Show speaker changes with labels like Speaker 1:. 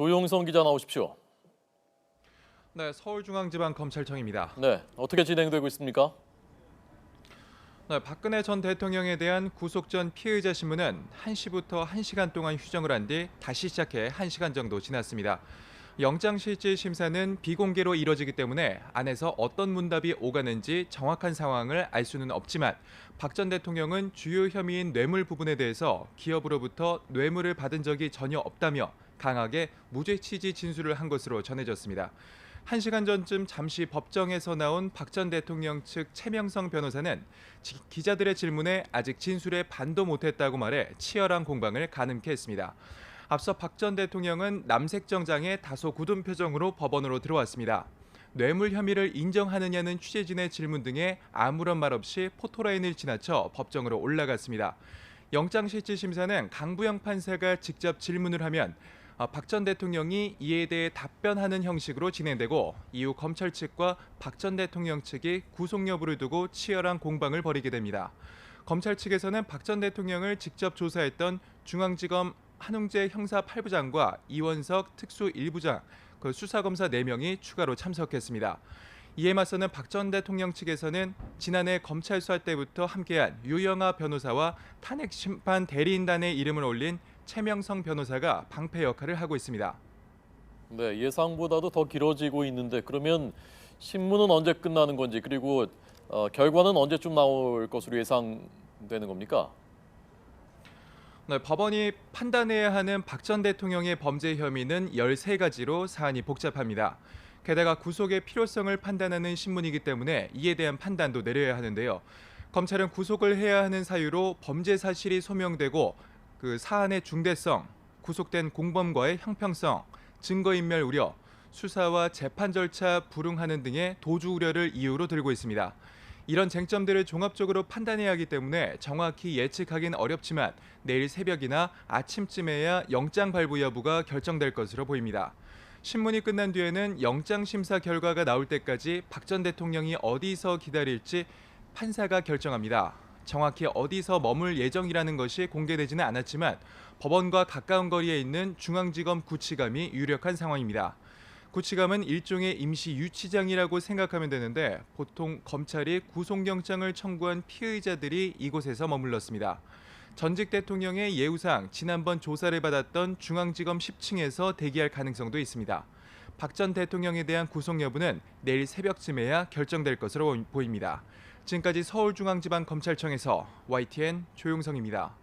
Speaker 1: 조용성 기자 나오십시오.
Speaker 2: 네, 서울중앙지방검찰청입니다.
Speaker 1: 네, 어떻게 진행되고 있습니까?
Speaker 2: 네, 박근혜 전 대통령에 대한 구속 전 피의자 신문은 1시부터 1시간 동안 휴정을 한 뒤 다시 시작해 1시간 정도 지났습니다. 영장실질 심사는 비공개로 이뤄지기 때문에 안에서 어떤 문답이 오가는지 정확한 상황을 알 수는 없지만 박 전 대통령은 주요 혐의인 뇌물 부분에 대해서 기업으로부터 뇌물을 받은 적이 전혀 없다며 강하게 무죄 취지 진술을 한 것으로 전해졌습니다. 1시간 전쯤 잠시 법정에서 나온 박 전 대통령 측 최명성 변호사는 기자들의 질문에 아직 진술에 반도 못했다고 말해 치열한 공방을 가늠케 했습니다. 앞서 박 전 대통령은 남색 정장에 다소 굳은 표정으로 법원으로 들어왔습니다. 뇌물 혐의를 인정하느냐는 취재진의 질문 등에 아무런 말 없이 포토라인을 지나쳐 법정으로 올라갔습니다. 영장실질심사는 강부영 판사가 직접 질문을 하면 박 전 대통령이 이에 대해 답변하는 형식으로 진행되고 이후 검찰 측과 박 전 대통령 측이 구속 여부를 두고 치열한 공방을 벌이게 됩니다. 검찰 측에서는 박 전 대통령을 직접 조사했던 중앙지검 한웅재 형사 8부장과 이원석 특수 1부장, 수사검사 4명이 추가로 참석했습니다. 이에 맞서는 박 전 대통령 측에서는 지난해 검찰 수사 때부터 함께한 유영하 변호사와 탄핵심판 대리인단의 이름을 올린 최명성 변호사가 방패 역할을 하고 있습니다.
Speaker 1: 네, 예상보다도 더 길어지고 있는데 그러면 신문은 언제 끝나는 건지 그리고 결과는 언제쯤 나올 것으로 예상되는 겁니까?
Speaker 2: 네, 법원이 판단해야 하는 박 전 대통령의 범죄 혐의는 13가지로 사안이 복잡합니다. 게다가 구속의 필요성을 판단하는 신문이기 때문에 이에 대한 판단도 내려야 하는데요. 검찰은 구속을 해야 하는 사유로 범죄 사실이 소명되고 그 사안의 중대성, 구속된 공범과의 형평성, 증거인멸 우려, 수사와 재판 절차 불응하는 등의 도주 우려를 이유로 들고 있습니다. 이런 쟁점들을 종합적으로 판단해야 하기 때문에 정확히 예측하긴 어렵지만 내일 새벽이나 아침쯤에야 영장 발부 여부가 결정될 것으로 보입니다. 신문이 끝난 뒤에는 영장 심사 결과가 나올 때까지 박 전 대통령이 어디서 기다릴지 판사가 결정합니다. 정확히 어디서 머물 예정이라는 것이 공개되지는 않았지만 법원과 가까운 거리에 있는 중앙지검 구치감이 유력한 상황입니다. 구치감은 일종의 임시 유치장이라고 생각하면 되는데 보통 검찰이 구속영장을 청구한 피의자들이 이곳에서 머물렀습니다. 전직 대통령의 예우상 지난번 조사를 받았던 중앙지검 10층에서 대기할 가능성도 있습니다. 박 전 대통령에 대한 구속 여부는 내일 새벽쯤에야 결정될 것으로 보입니다. 지금까지 서울중앙지방검찰청에서 YTN 조용성입니다.